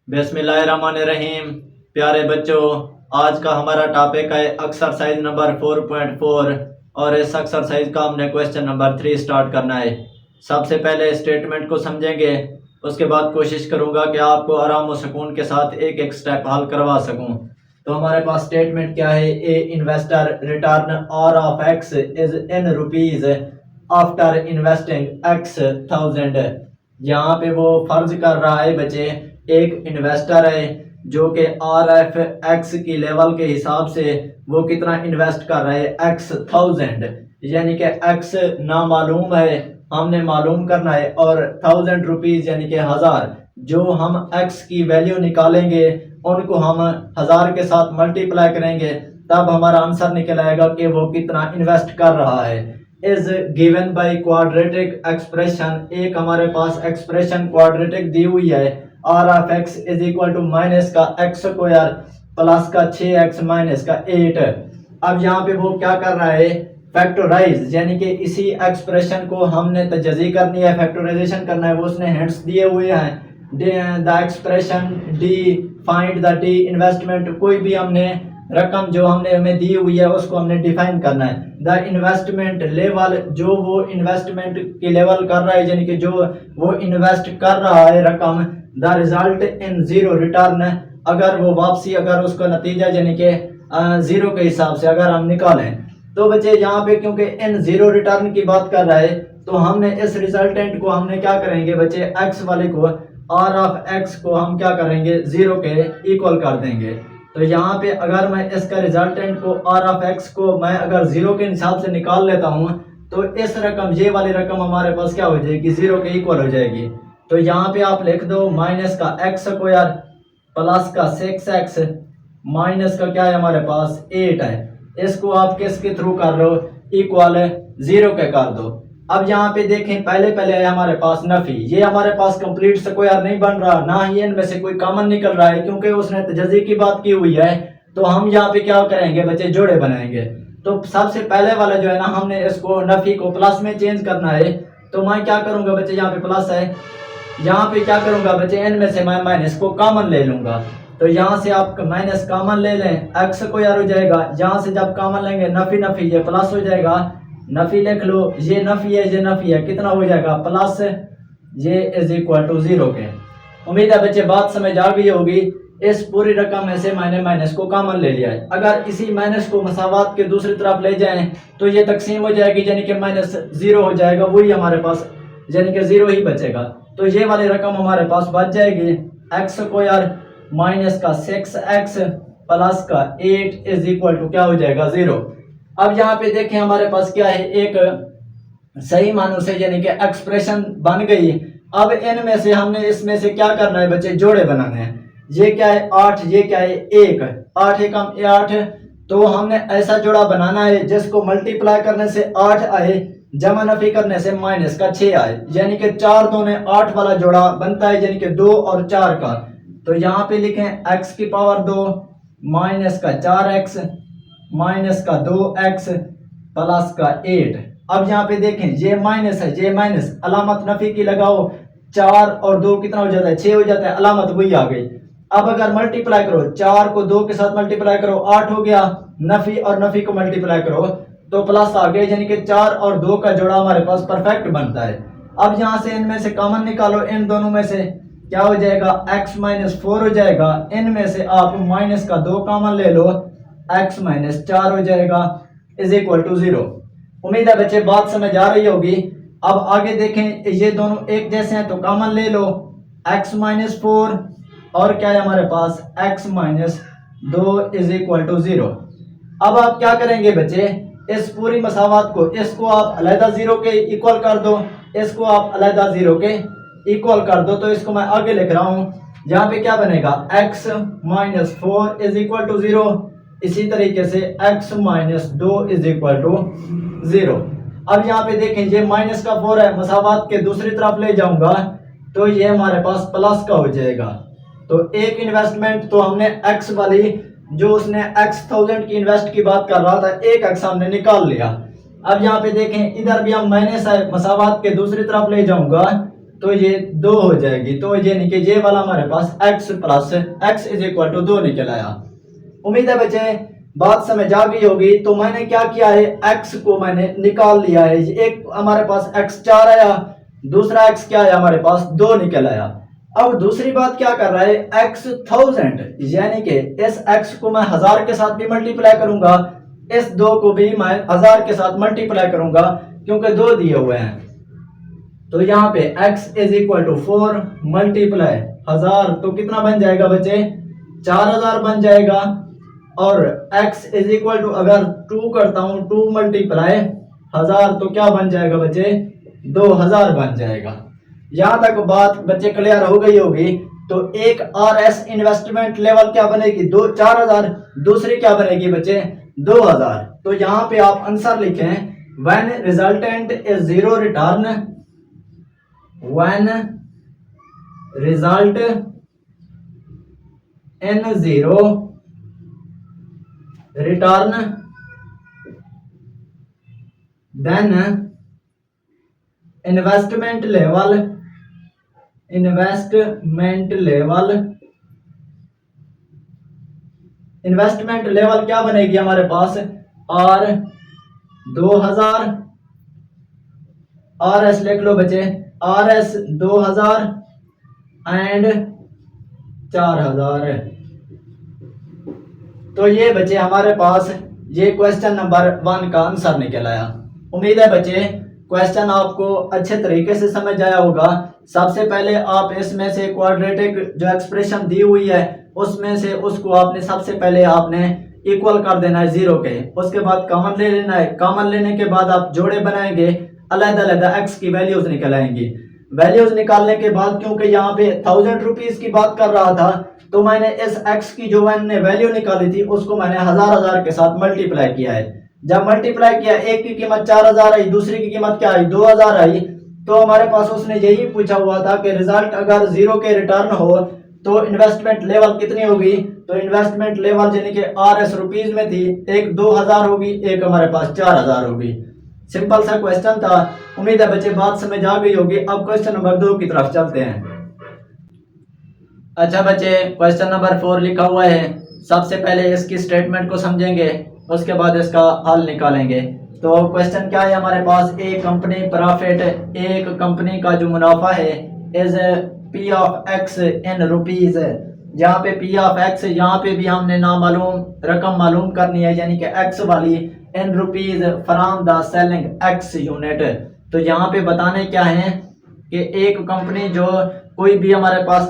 बिस्मिल्लाहिर्रहमानिर्रहीम। प्यारे बच्चों, आज का हमारा टॉपिक है एक्सरसाइज नंबर 4.4 और इस एक्सरसाइज का हमने क्वेश्चन नंबर 3 स्टार्ट करना है। सबसे पहले स्टेटमेंट को समझेंगे, उसके बाद कोशिश करूंगा कि आपको आराम और सुकून के साथ एक एक स्टेप हल करवा सकूं। तो हमारे पास स्टेटमेंट क्या है? A investor return R of x is in rupees after investing x thousand. यहाँ पे वो फर्ज कर रहा है बच्चे, एक इन्वेस्टर है जो कि आर एफ एक्स की लेवल के हिसाब से वो कितना इन्वेस्ट कर रहा है, एक्स थाउजेंड, यानी कि एक्स ना मालूम है, हमने मालूम करना है, और थाउजेंड रुपीज यानी कि हजार, जो हम एक्स की वैल्यू निकालेंगे उनको हम हजार के साथ मल्टीप्लाई करेंगे, तब हमारा आंसर निकल आएगा कि वो कितना इन्वेस्ट कर रहा है। Is given by quadratic expression, एक हमारे पास एक्सप्रेशन क्वाड्रेटिक दी हुई है, R of x is equal to minus का एक्स स्क्वायर प्लस का 6x माइनस का 8। अब यहाँ पे वो क्या कर रहा है? फैक्टराइज, यानी कि इसी एक्सप्रेशन को हमने तजज़ी करनी है, फैक्टराइजेशन करना है। वो उसने हिंट्स दिए हुए हैं, the expression D find the D investment, कोई भी हमने रकम जो हमने हमें दी हुई है उसको हमने डिफाइन करना है। द इन्वेस्टमेंट लेवल, जो वो इन्वेस्टमेंट की लेवल कर रहा है, यानी कि जो वो इन्वेस्ट कर रहा है रकम, the result in zero return, अगर वो वापसी, अगर उसका नतीजा यानी कि जीरो के हिसाब से अगर हम निकालें, तो बच्चे यहाँ पे क्योंकि इन जीरो रिटर्न की बात कर रहा है, तो हमने इस रिजल्टेंट को हमने क्या करेंगे बच्चे, एक्स वाले को, आर ऑफ एक्स को हम क्या करेंगे, जीरो के इक्वल कर देंगे। तो यहाँ पे अगर मैं इसका रिजल्टेंट को, आर ऑफ एक्स को मैं अगर जीरो के हिसाब से निकाल लेता हूँ, तो इस रकम, ये वाली रकम हमारे पास क्या हो जाएगी, जीरो के इक्वल हो जाएगी। तो यहाँ पे आप लिख दो माइनस का एक्स स्क्वायर प्लस का 6x माइनस का क्या है हमारे पास 8 है। इसको आप किसके थ्रू कर रहे हो, इक्वल जीरो के कर दो। अब यहाँ पे देखें, पहले पहले है हमारे पास नफी, ये हमारे पास कंप्लीट स्क्वायर नहीं बन रहा, ना ही इनमें से कोई कॉमन निकल रहा है, क्योंकि उसने तजज़ी की बात की हुई है। तो हम यहाँ पे क्या करेंगे बच्चे, जोड़े बनाएंगे। तो सबसे पहले वाला जो है ना, हमने इसको नफी को प्लस में चेंज करना है। तो मैं क्या करूंगा बच्चे, यहाँ पे प्लस है, यहाँ पे क्या करूंगा बच्चे, n में से मैं माइनस को कॉमन ले लूंगा। तो यहाँ से आप माइनस कॉमन ले लें, एक्स को यार हो जाएगा, यहाँ से जब कॉमन लेंगे नफी नफी, ये प्लस हो जाएगा, नफी लिख लो, ये नफी है ये नफी है, कितना हो जाएगा प्लस, ये इज इक्वल टू जीरो के। उम्मीद है बच्चे बात समझ आ गई होगी। इस पूरी रकम में से मैंने माइनस को कॉमन ले लिया है, अगर इसी माइनस को मसावात के दूसरी तरफ ले जाएं तो ये तकसीम हो जाएगी, यानी कि माइनस जीरो हो जाएगा, वही हमारे पास यानी कि जीरो ही बचेगा। तो ये वाली रकम हमारे पास बच जाएगी, एक्स स्क्वायर माइनस का 6x प्लस का 8 इज इक्वल टू क्या हो जाएगा, जीरो। अब यहाँ पे देखें हमारे पास क्या है, एक सही मानों से यानी कि एक्सप्रेशन बन गई। अब इनमें से हमने इसमें से क्या करना है बच्चे, जोड़े बनाने हैं। ये क्या है 8, ये क्या है 1, 8 एकम 8, तो हमने ऐसा जोड़ा बनाना है जिसको मल्टीप्लाई करने से 8 आए, जमा नफी करने से माइनस का 6 आए, यानी कि 4 दूने 8 वाला जोड़ा बनता है, यानी कि 2 और 4 का। तो यहाँ पे लिखें x की पावर 2 माइनस का 4x माइनस का 2x प्लस का 8। अब यहाँ पे देखें ये माइनस है, ये माइनस, अलामत नफी की लगाओ, 4 और 2 कितना हो जाता है, 6 हो जाता है, अलामत वही आ गई। अब अगर मल्टीप्लाई करो, 4 को 2 के साथ मल्टीप्लाई करो 8 हो गया, नफी और नफी को मल्टीप्लाई करो तो प्लस आ गया, यानी कि 4 और 2 का जोड़ा हमारे पास परफेक्ट बनता है। अब यहाँ से इनमें से कॉमन निकालो, इन दोनों में से क्या हो जाएगा, x माइनस 4 हो जाएगा, इनमें से आप माइनस का 2 कॉमन ले लो, x माइनस 4 हो जाएगा, इज इक्वल टू जीरो। उम्मीद है बच्चे बात समझ आ रही होगी। अब आगे देखें, ये दोनों एक जैसे हैं तो कॉमन ले लो, x माइनस 4 और क्या है हमारे पास, x minus 2 is equal to zero. अब आप क्या करेंगे बच्चे, इस पूरी मसावत को, इसको आप अलहदा जीरो के इक्वल कर दो, इसको आप अलहदा जीरो के इक्वल कर दो। तो इसको मैं आगे लिख रहा हूं, यहाँ पे क्या बनेगा, x minus 4 is equal to zero, इसी तरीके से x minus 2 is equal to zero. अब यहाँ पे देखें ये माइनस का 4 है, मसावत के दूसरी तरफ ले जाऊंगा तो ये हमारे पास प्लस का हो जाएगा। तो एक इन्वेस्टमेंट तो हमने x वाली, जो उसने x थाउजेंड की इन्वेस्ट की बात कर रहा था, एक x हमने निकाल लिया। अब यहाँ पे देखें इधर भी हम माइनस है, मसावत के दूसरी तरफ ले जाऊंगा तो ये 2 हो जाएगी। तो यानी कि ये वाला हमारे पास x plus x is equal to 2 निकल आया। उम्मीद है बच्चे बात समझ आ गई होगी। तो मैंने क्या किया है, x को मैंने निकाल लिया है। एक हमारे पास x 4 आया, दूसरा x क्या आया हमारे पास 2 निकल आया। अब दूसरी बात क्या कर रहा है, x 1000 यानी कि इस x को मैं 1000 के साथ भी मल्टीप्लाई करूंगा, इस 2 को भी मैं 1000 के साथ मल्टीप्लाई करूंगा क्योंकि 2 दिए हुए हैं। तो यहाँ पे x is equal to 4 multiply 1000 तो कितना बन जाएगा बच्चे, 4000 बन जाएगा। और x इज इक्वल टू अगर 2 करता हूं 2 मल्टीप्लाई 1000 तो क्या बन जाएगा बच्चे, 2000 बन जाएगा। यहां तक बात बच्चे क्लियर हो गई होगी। तो एक RS इन्वेस्टमेंट लेवल क्या बनेगी, 4000, दूसरी क्या बनेगी बच्चे 2000। तो यहाँ पे आप आंसर लिखें, when resultant is zero return, when result in zero return then investment level क्या बनेगी हमारे पास, R 2000, RS लिख लो बच्चे, RS 2000 एंड 4000। तो ये बच्चे हमारे पास ये क्वेश्चन नंबर 1 का आंसर निकल आया। उम्मीद है बच्चे क्वेश्चन आपको अच्छे तरीके से समझ आया होगा। सबसे पहले आप इसमें से क्वाड्रेटिक जो एक्सप्रेशन दी हुई है उसमें से उसको आपने सबसे पहले आपने इक्वल कर देना है 0 के, उसके बाद कॉमन ले लेना है। कॉमन लेने के बाद आप जोड़े बनाएंगे, अलग-अलग x की वैल्यूज निकल आएंगी। वैल्यूज निकालने के बाद क्योंकि यहाँ पे 1000 रुपीज की बात कर रहा था तो मैंने इस x की जो मैंने वैल्यू निकाली थी उसको मैंने 1000 के साथ मल्टीप्लाई किया है। जब मल्टीप्लाई किया, एक की कीमत 4000 आई, दूसरी की कीमत क्या आई 2000 आई। तो हमारे पास उसने यही पूछा हुआ था कि रिजल्ट अगर 0 के रिटर्न हो तो इन्वेस्टमेंट लेवल कितनी होगी। तो इन्वेस्टमेंट लेवल यानी कि RS रुपीज में थी, एक 2000 होगी, एक हमारे पास 4000 होगी। सिंपल सा क्वेश्चन था। उम्मीद है बच्चे बात समझ आ गई होगी। अब क्वेश्चन नंबर 2 की तरफ चलते हैं। अच्छा बच्चे क्वेश्चन नंबर 4 लिखा हुआ है। सबसे पहले इसकी स्टेटमेंट को समझेंगे, उसके बाद इसका हल निकालेंगे। तो क्वेश्चन क्या है हमारे पास, एक कंपनी प्रॉफिट, एक कंपनी का जो मुनाफा है is P of X in rupees. जहाँ पे P ऑफ X, यहाँ पे भी हमने नामालूम रकम मालूम करनी है यानी कि X वाली, in rupees from the selling X unit. तो यहाँ पे बताने क्या है कि एक कंपनी जो कोई भी हमारे पास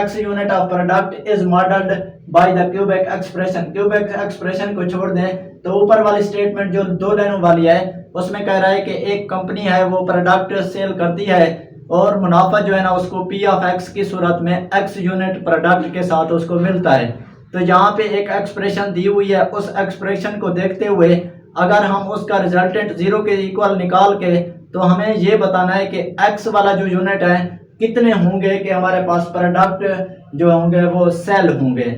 X unit of product is modelled by the cubic expression. Cubic expression को छोड़ दें तो ऊपर वाली स्टेटमेंट जो 2 लाइनों वाली है उसमें कह रहा है कि एक कंपनी है वो प्रोडक्ट सेल करती है और मुनाफा जो है ना उसको P ऑफ X की सूरत में X यूनिट प्रोडक्ट के साथ उसको मिलता है। तो यहाँ पे एक एक्सप्रेशन दी हुई है, उस एक्सप्रेशन को देखते हुए अगर हम उसका रिजल्टेंट 0 के इक्वल निकाल के तो हमें ये बताना है कि X वाला जो यूनिट है कितने होंगे कि हमारे पास प्रोडक्ट जो होंगे वो सेल होंगे।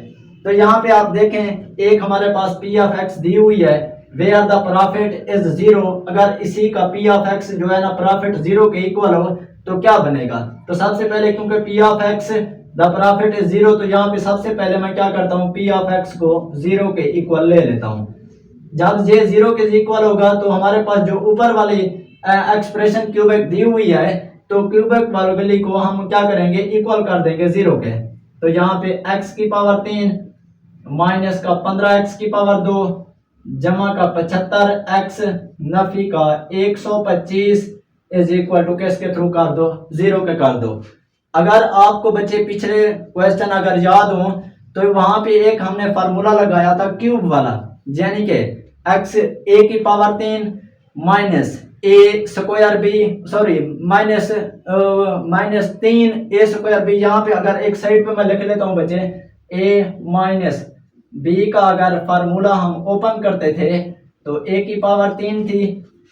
तो यहाँ पे आप देखें, एक हमारे पास P ऑफ X दी हुई है, वेयर द प्रॉफिट इज 0। अगर इसी का P ऑफ X जो है ना प्रॉफिट 0 के इक्वल हो तो क्या बनेगा। तो सबसे पहले क्योंकि P of X the profit is 0 तो यहाँ पे सबसे पहले मैं क्या करता हूँ, P ऑफ X को 0 के इक्वल ले लेता हूँ। जब ये 0 के इक्वल होगा तो हमारे पास जो ऊपर वाली एक्सप्रेशन क्यूबिक दी हुई है तो क्यूबिक वाली को हम क्या करेंगे, इक्वल कर देंगे 0 के। तो यहाँ पे x की पावर 3 माइनस का 15x की पावर 2 जमा का 75x नफी का 125 इज इक्वल टू किसके थ्रू कर दो, 0 के कर दो। अगर आपको बच्चे पिछले क्वेश्चन अगर याद हो तो वहां पे एक हमने फार्मूला लगाया था क्यूब वाला, यानी कि x a की पावर 3 माइनस ए स्क्वायर बी माइनस 3 ए स्क्वायर बी। यहाँ पे अगर एक साइड पे मैं लिख लेता हूँ बच्चे ए माइनस बी का अगर फार्मूला हम ओपन करते थे तो ए की पावर 3 थी,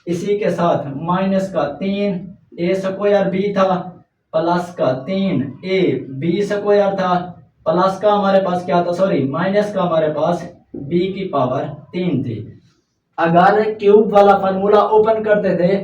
इसी के साथ माइनस का 3 ए स्क्वायर बी था प्लस का 3 ए बी स्क्वायर था प्लस का हमारे पास क्या था, माइनस का हमारे पास बी की पावर 3 थी। अगर क्यूब वाला फार्मूला ओपन करते थे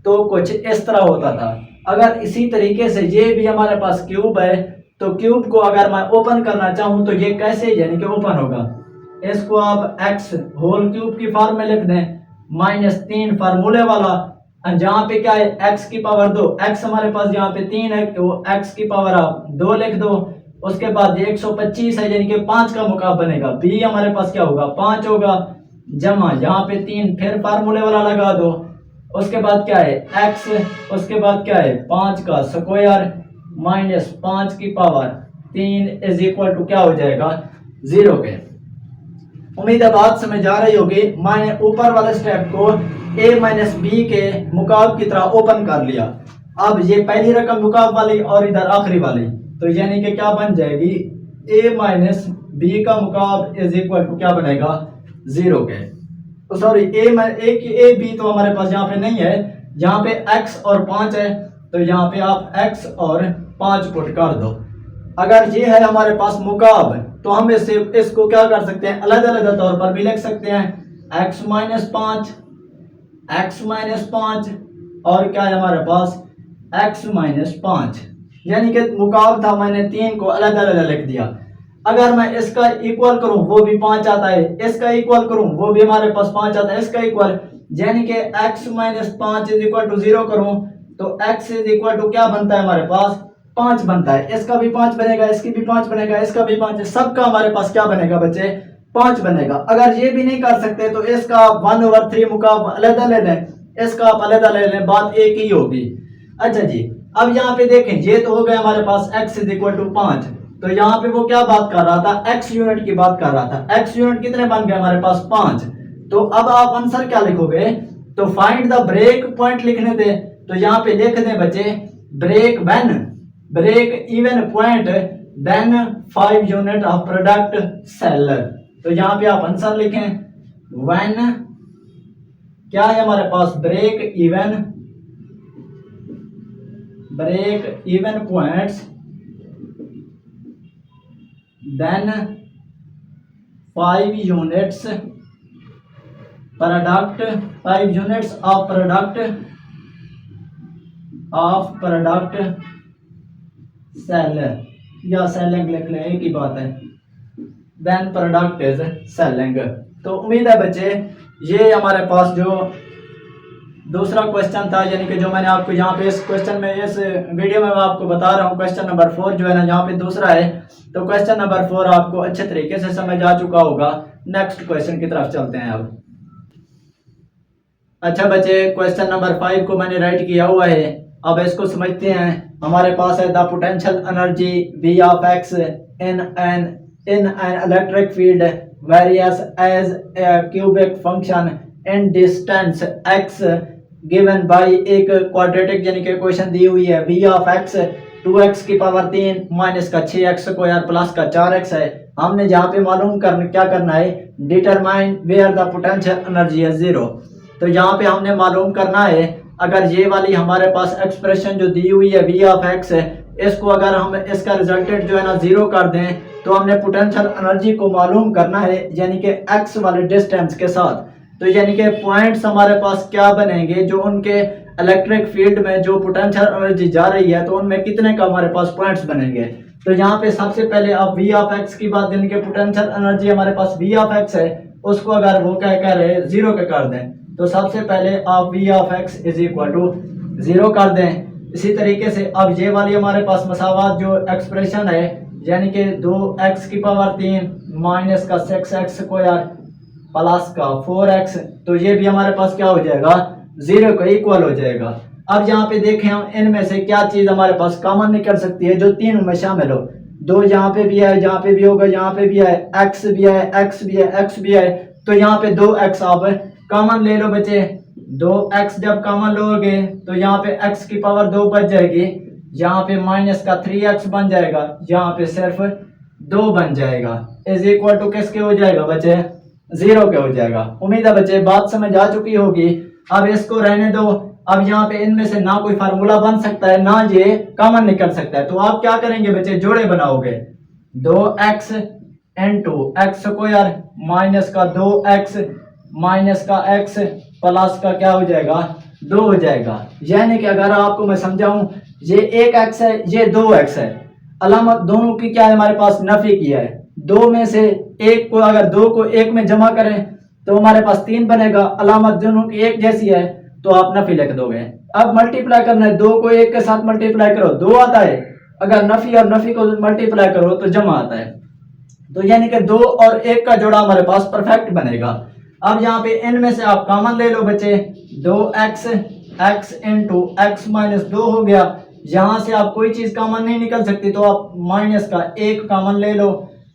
तो कुछ इस तरह होता था। अगर इसी तरीके से ये भी हमारे पास क्यूब है, तो क्यूब को अगर मैं ओपन करना चाहूं तो ये कैसे यानी कि ओपन होगा, इसको आप x होल क्यूब की फॉर्म में लिख दें, -3 फार्मूले वाला, जहाँ पे क्या है x की पावर 2, x हमारे पास यहाँ पे 3 है तो x की पावर आप 2 लिख दो। उसके बाद ये 125 है यानी कि 5 का मुकाब बनेगा, b हमारे पास क्या होगा 5 होगा, जमा यहाँ पे 3 फिर फार्मूले वाला लगा दो। उसके बाद क्या है x, उसके बाद क्या है 5 का स्क्वायर -5 की पावर 3 इज इक्वल टू क्या हो जाएगा 0 के। उम्मीद है बात समझ आ रही होगी। मैंने ऊपर वाले स्टेप को a माइनस बी के मुकाब की तरह ओपन कर लिया। अब ये पहली रकम मुकाब वाली और इधर आखिरी वाली, तो यानी कि क्या बन जाएगी a माइनस बी का मुकाब इज इक्वल टू क्या बनेगा 0 के। तो सॉरी ए बी तो हमारे पास यहाँ पे नहीं है, यहाँ पे x और 5 है, तो यहाँ पे आप x और 5 पुट कर दो। अगर ये है हमारे पास मुकाब तो हम इसको क्या कर सकते हैं अलग अलग तौर पर भी लिख सकते हैं, x माइनस 5 और क्या है हमारे पास x माइनस 5, यानी कि मुकाब था मैंने 3 को अलग अलग लिख दिया। अगर मैं इसका इक्वल करूं वो भी 5 आता है, इसका इक्वल करूं वो भी हमारे पास 5 आता है, इसका इक्वल यानी कि x minus 5 is equal to 0 करूं तो x इज इक्वल टू क्या बनता है हमारे पास 5 बनता है, इसका भी 5 बनेगा, इसकी भी 5 बनेगा, इसका भी 5, सबका हमारे पास क्या बनेगा बच्चे 5 बनेगा। अगर ये भी नहीं कर सकते तो इसका 1/3 मुकाब अलग अलग है, इसका आप अलग अलग लें, बात एक ही होगी। अच्छा जी, अब यहाँ पे देखें ये तो हो गया हमारे पास x इज इक्वल टू 5, तो यहाँ पे वो क्या बात कर रहा था x यूनिट की बात कर रहा था, x यूनिट कितने बन गए हमारे पास 5। तो अब आप आंसर क्या लिखोगे, तो फाइंड द ब्रेक पॉइंट लिखने थे, तो यहाँ पे लिख दें बच्चे break even point then 5 unit of product sale. तो यहाँ पे आप आंसर लिखें व्हेन क्या है हमारे पास break even points then 5 units of product sale, या सेलिंग लिख लें एक ही बात है, देन प्रोडक्ट इज सेलिंग। तो उम्मीद है बच्चे ये हमारे पास जो दूसरा क्वेश्चन था, यानी कि जो मैंने आपको यहाँ पे इस क्वेश्चन में इस वीडियो में मैं आपको बता रहा हूँ क्वेश्चन नंबर 4 जो है ना यहाँ पे दूसरा है, तो क्वेश्चन नंबर 4 आपको अच्छे तरीके से समझ आ चुका होगा। नेक्स्ट क्वेश्चन की तरफ चलते हैं अब। अच्छा बच्चे, क्वेश्चन नंबर 5 को मैंने राइट किया हुआ है, अब इसको समझते हैं। हमारे पास है the potential energy V of x in an electric field varies as a cubic function in distance x given by एक क्वाड्रेटिक यानी कि इक्वेशन दी हुई है V ऑफ x 2x की पावर 3 माइनस का 6x स्क्वायर प्लस का 4x है। हमने यहाँ पे मालूम क्या करना है, determine where the potential energy is 0। तो यहाँ पे हमने मालूम करना है अगर ये वाली हमारे पास एक्सप्रेशन जो दी हुई है V ऑफ x है, इसको अगर हम इसका रिजल्टेंट जो है ना 0 कर दें तो हमने पोटेंशियल एनर्जी को मालूम करना है यानी कि x वाले डिस्टेंस के साथ। तो यानी कि पॉइंट्स हमारे पास क्या बनेंगे, जो उनके इलेक्ट्रिक फील्ड में जो पोटेंशियल एनर्जी जा रही है तो उनमें कितने का हमारे पास पॉइंट्स बनेंगे। तो यहाँ पे सबसे पहले आप V ऑफ x की बात, यानी कि पोटेंशियल एनर्जी हमारे पास V ऑफ x है, उसको अगर वो क्या कह रहे हैं 0 के कर दें, तो सबसे पहले आप V of x is equal to 0 कर दें। इसी तरीके से अब ये वाली हमारे पास मसावात जो एक्सप्रेशन है यानी कि 2x की पावर 3 माइनस का 6x स्क्वायर प्लस का 4x, तो ये भी हमारे पास क्या हो जाएगा 0 का इक्वल हो जाएगा। अब यहाँ पे देखें हम इनमें से क्या चीज हमारे पास कॉमन निकल सकती है जो तीनों में शामिल हो। 2 यहाँ पे भी है, यहाँ पे भी होगा, यहाँ पे भी है, x भी है, x भी है, x भी है, तो यहाँ पे 2x आप कॉमन ले लो बच्चे। 2x जब कॉमन लोगे तो यहाँ पे x की पावर 2 बच जाएगी, यहाँ पे माइनस का 3x बन जाएगा, यहाँ पे सिर्फ 2 बन जाएगा, इज इक्वल टू किसके हो जाएगा बच्चे 0 के हो जाएगा। उम्मीद है बच्चे बात समझ आ चुकी होगी। अब इसको रहने दो। अब यहाँ पे इनमें से ना कोई फार्मूला बन सकता है ना ये कॉमन निकल सकता है, तो आप क्या करेंगे बच्चे जोड़े बनाओगे। 2x into x square minus का 2x माइनस का x प्लस का क्या हो जाएगा 2 हो जाएगा। यानी कि अगर आपको मैं समझाऊं, ये 1x है, ये 2x है, अलामत दोनों की क्या है हमारे पास, नफी किया है। 2 में से एक को, अगर 2 को 1 में जमा करें तो हमारे पास 3 बनेगा, अलामत दोनों की एक जैसी है तो आप नफी लिख दोगे। अब मल्टीप्लाई करना है, 2 को 1 के साथ मल्टीप्लाई करो 2 आता है, अगर नफी और नफी को मल्टीप्लाई करो तो जमा आता है। तो यानी कि 2 और 1 का जोड़ा हमारे पास परफेक्ट बनेगा। अब यहाँ पे n में से आप कॉमन ले लो बच्चे, 2x x into x minus 2 हो गया। यहाँ से आप कोई चीज कॉमन नहीं निकल सकती तो आप माइनस का 1 कॉमन ले लो,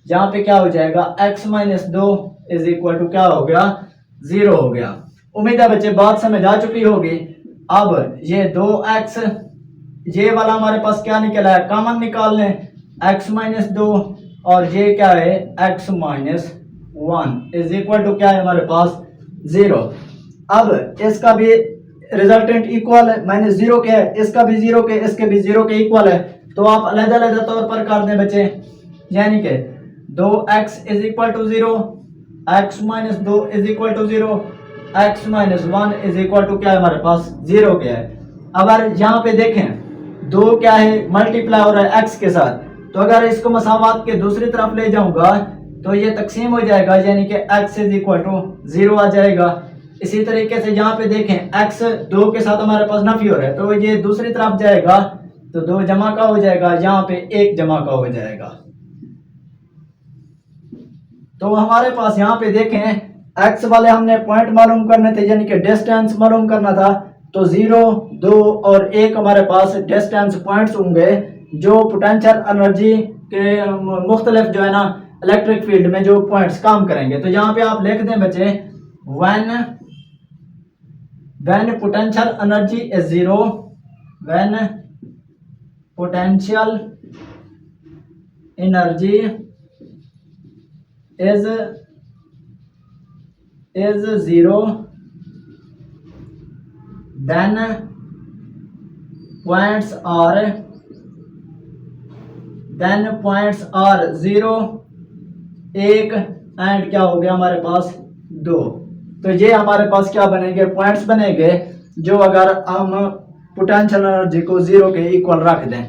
यहाँ पे क्या हो जाएगा, x minus 2 is equal to क्या हो गया, 0 हो गया। उम्मीद है बच्चे बात समझ आ चुकी होगी। अब ये 2x, ये वाला हमारे पास क्या निकला है, कॉमन निकाल लें, x माइनस 2 और ये क्या है, x minus 1 is equal to क्या है हमारे पास, 0। अब इसका भी रिजल्टेंट इक्वल है, माइनस 0 के है, इसका भी 0 के, इसके भी 0 के इक्वल है, तो आप अलग-अलग तौर पर कर दें बच्चे। यानी कि 2x is equal to 0, x minus 2 is equal to 0, x minus 1 is equal to क्या है हमारे पास, 0 के है। अब यहाँ पे देखें 2 क्या है, मल्टीप्लाई हो रहा है x के साथ, तो अगर इसको मसावात के दूसरी तरफ ले जाऊंगा तो ये तकसीम हो जाएगा, यानी कि x इज इक्वल टू 0 आ जाएगा। इसी तरीके से यहाँ पे देखें x 2 के साथ हमारे पास नफी हो रहा है, तो ये दूसरी तरफ जाएगा तो 2 जमा का हो जाएगा, यहाँ पे 1 जमा का हो जाएगा। तो हमारे पास यहाँ पे देखें x वाले हमने पॉइंट मालूम करने थे, यानी कि डिस्टेंस मालूम करना था, तो 0, 2 और 1 हमारे पास डिस्टेंस पॉइंट्स होंगे जो पोटेंशियल एनर्जी के मुख्तलिफ जो है ना इलेक्ट्रिक फील्ड में जो पॉइंट्स काम करेंगे। तो यहाँ पे आप लिख दें बच्चे, when potential energy is 0, when potential energy is 0, then points are 0, 1 and क्या हो गया हमारे पास 2। तो ये हमारे पास क्या बनेंगे, पॉइंट्स बनेंगे जो अगर हम पोटेंशियल एनर्जी को 0 के इक्वल रख दें।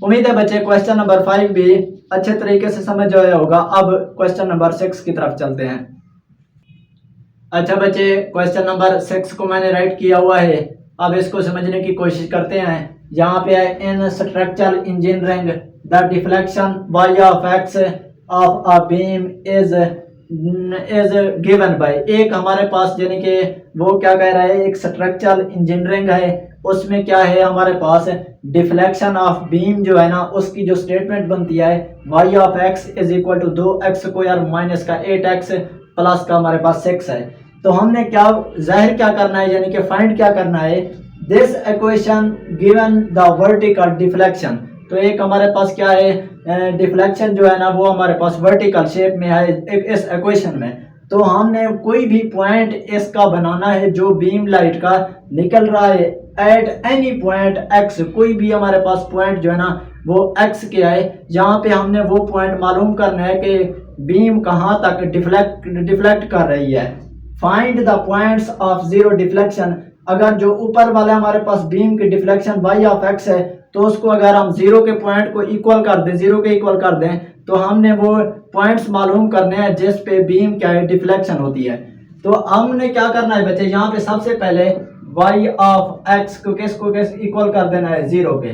उम्मीद है बच्चे क्वेश्चन नंबर 5 भी अच्छे तरीके से समझ आया होगा। अब क्वेश्चन नंबर 6 की तरफ चलते हैं। अच्छा बच्चे, क्वेश्चन नंबर 6 को मैंने राइट किया हुआ है, अब इसको समझने की कोशिश करते हैं। यहाँ पे है, इन structural engineering the deflection y of x of a beam is given by. एक हमारे पास यानी कि वो क्या कह रहा है, एक स्ट्रक्चरल इंजीनियरिंग है, उसमें क्या है हमारे पास डिफ्लेक्शन ऑफ बीम जो है ना, उसकी जो स्टेटमेंट बनती है y of x is equal to 2x square minus का 8x प्लस का हमारे पास 6 है। तो हमने क्या जाहिर क्या करना है, यानी कि फाइंड क्या करना है, this equation given the vertical deflection. तो एक हमारे पास क्या है, डिफ्लेक्शन जो है ना वो हमारे पास वर्टिकल शेप में है इस इक्वेशन में। तो हमने कोई भी पॉइंट इसका बनाना है जो बीम लाइट का निकल रहा है एट एनी पॉइंट x, कोई भी हमारे पास पॉइंट जो है ना वो x के है। यहाँ पे हमने वो पॉइंट मालूम करना है कि बीम कहाँ तक डिफ्लेक्ट कर रही है। Find the points of zero deflection. अगर जो ऊपर वाला हमारे पास बीम की डिफ्लेक्शन y ऑफ x है, तो उसको अगर हम जीरो के पॉइंट को इक्वल कर दें, जीरो के इक्वल कर दें, तो हमने वो पॉइंट्स मालूम करने हैं जिस पे बीम क्या है डिफ्लेक्शन होती है। तो हमने क्या करना है बच्चे, यहाँ पे सबसे पहले y ऑफ x को किस इक्वल कर देना है, जीरो के,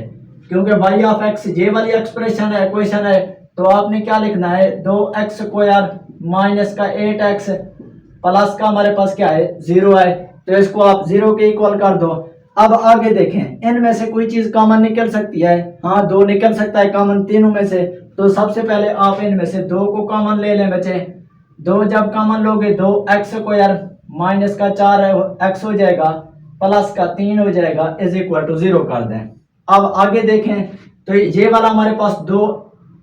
क्योंकि y ऑफ x ये वाली एक्सप्रेशन है, इक्वेशन है। तो आपने क्या लिखना है, 2x स्क्वायर माइनस का 8x प्लस का हमारे पास क्या है, जीरो है, तो इसको आप जीरो के इक्वल कर दो। अब आगे देखें, इनमें से कोई चीज कॉमन निकल सकती है, हाँ 2 निकल सकता है कॉमन तीनों में से। तो सबसे पहले आप इनमें से 2 को कॉमन ले लें बच्चे। 2 जब कॉमन लोगे, 2x स्क्वायर माइनस का 4x हो जाएगा प्लस का 3 हो जाएगा इज इक्वल टू 0 कर दें। अब आगे देखें, तो ये वाला हमारे पास 2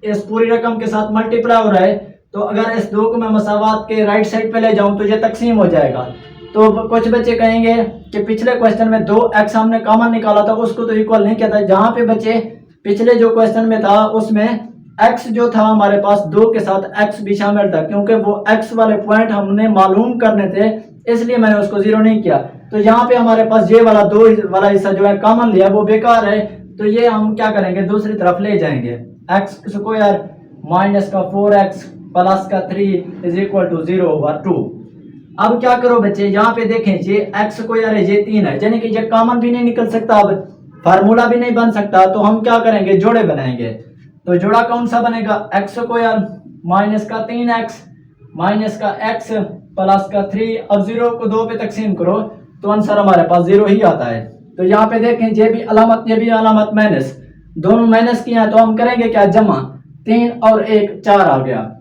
इस पूरी रकम के साथ मल्टीप्लाई हो रहा है, तो अगर इस 2 को मैं मसावात के राइट साइड पे ले जाऊं तो ये तकसीम हो जाएगा। तो कुछ बच्चे कहेंगे कि पिछले क्वेश्चन में 2x हमने कॉमन निकाला था, उसको तो इक्वल नहीं किया था। जहां पे बच्चे पिछले जो क्वेश्चन में था उसमें x जो था हमारे पास 2 के साथ x भी शामिल था, क्योंकि वो x वाले पॉइंट हमने मालूम करने थे इसलिए मैंने उसको 0 नहीं किया। तो यहाँ पे हमारे पास ये वाला 2 वाला हिस्सा जो है कॉमन लिया वो बेकार है, तो ये हम क्या करेंगे दूसरी तरफ ले जाएंगे। एक्स स्क्वायर माइनस का 4x प्लस का 3 इज इक्वल टू 0/2। अब क्या करो बच्चे, यहाँ पे देखें ये एक्स स्क्वायर है, ये 3 है, यानी कि ये कॉमन भी नहीं निकल सकता, अब फार्मूला भी नहीं बन सकता, तो हम क्या करेंगे जोड़े बनाएंगे। तो जोड़ा कौन सा बनेगा, एक्स स्क्वायर माइनस का 3x माइनस का x प्लस का 3। अब 0 को 2 पे तकसीम करो तो आंसर हमारे पास 0 ही आता है। तो यहाँ पे देखें ये भी अलामत माइनस, दोनों माइनस किया है, तो हम करेंगे क्या जमा, 3 और 1 4 आ गया।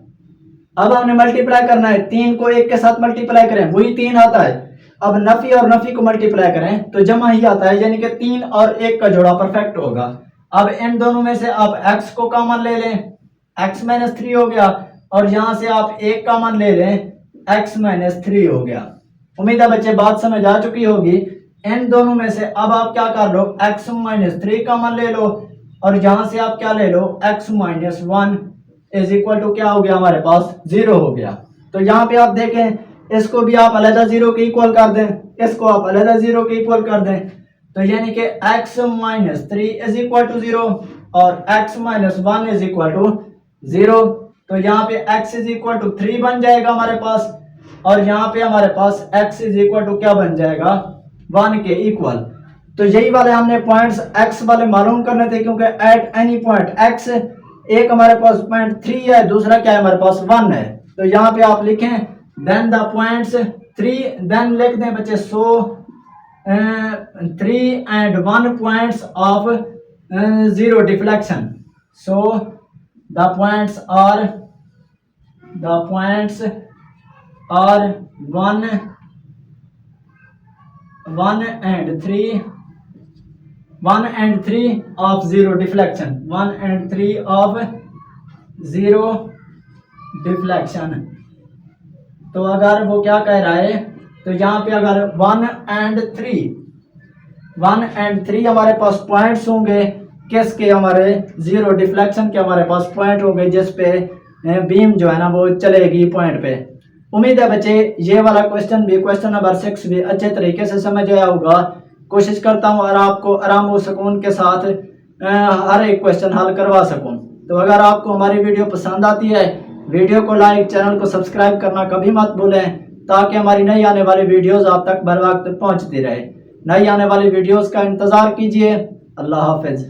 अब हमने मल्टीप्लाई करना है, 3 को 1 के साथ मल्टीप्लाई करें वही 3 आता है। अब नफी और नफी को मल्टीप्लाई करें तो जमा ही आता है, यानी कि 3 और 1 का जोड़ा परफेक्ट होगा। अब इन दोनों में से आप x को कॉमन ले लें, x माइनस 3 हो गया, और यहां से आप 1 कॉमन ले लें, x माइनस 3 हो गया। उम्मीद है बच्चे बात समझ आ चुकी होगी। इन दोनों में से अब आप क्या कर लो, x माइनस 3 कॉमन ले लो, और यहां से आप क्या ले लो, x minus 1 is equal to क्या हो गया हमारे पास 0 हो गया। तो यहाँ पे आप देखें इसको भी आप अलहदा 0 के इक्वल कर दें, इसको आप अलहदा 0 के इक्वल कर दें, तो यानी कि x minus 3 is equal to 0 और x minus 1 is equal to 0। तो यहाँ पे x इज इक्वल टू 3 बन जाएगा हमारे पास, और यहाँ पे हमारे पास x इज इक्वल टू क्या बन जाएगा 1 के इक्वल। तो यही वाले हमने पॉइंट्स x वाले मालूम करने थे, क्योंकि एट एनी पॉइंट x, एक हमारे पास पॉइंट 3 है, दूसरा क्या है हमारे पास 1 है। तो यहाँ पे आप लिखें देन द पॉइंट्स 3, देन लिख दें बच्चे, सो 3 and 1 points of 0 deflection. So the points are 1 and 3 of 0 deflection, 1 and 3 of 0 deflection। तो अगर वो क्या कह रहा है, तो यहाँ पे अगर 1 and 3 हमारे पास पॉइंट्स होंगे, किसके, हमारे 0 डिफ्लेक्शन के हमारे पास पॉइंट होंगे, जिस पे बीम जो है ना वो चलेगी पॉइंट पे। उम्मीद है बच्चे ये वाला क्वेश्चन भी, क्वेश्चन नंबर 6 भी अच्छे तरीके से समझ आया होगा। कोशिश करता हूँ और आपको आराम और सुकून के साथ हर एक क्वेश्चन हल करवा सकूँ। तो अगर आपको हमारी वीडियो पसंद आती है, वीडियो को लाइक, चैनल को सब्सक्राइब करना कभी मत भूलें, ताकि हमारी नई आने वाली वीडियोस आप तक बर वक्त पहुंचती रहे। नई आने वाली वीडियोस का इंतज़ार कीजिए। अल्लाह हाफिज़।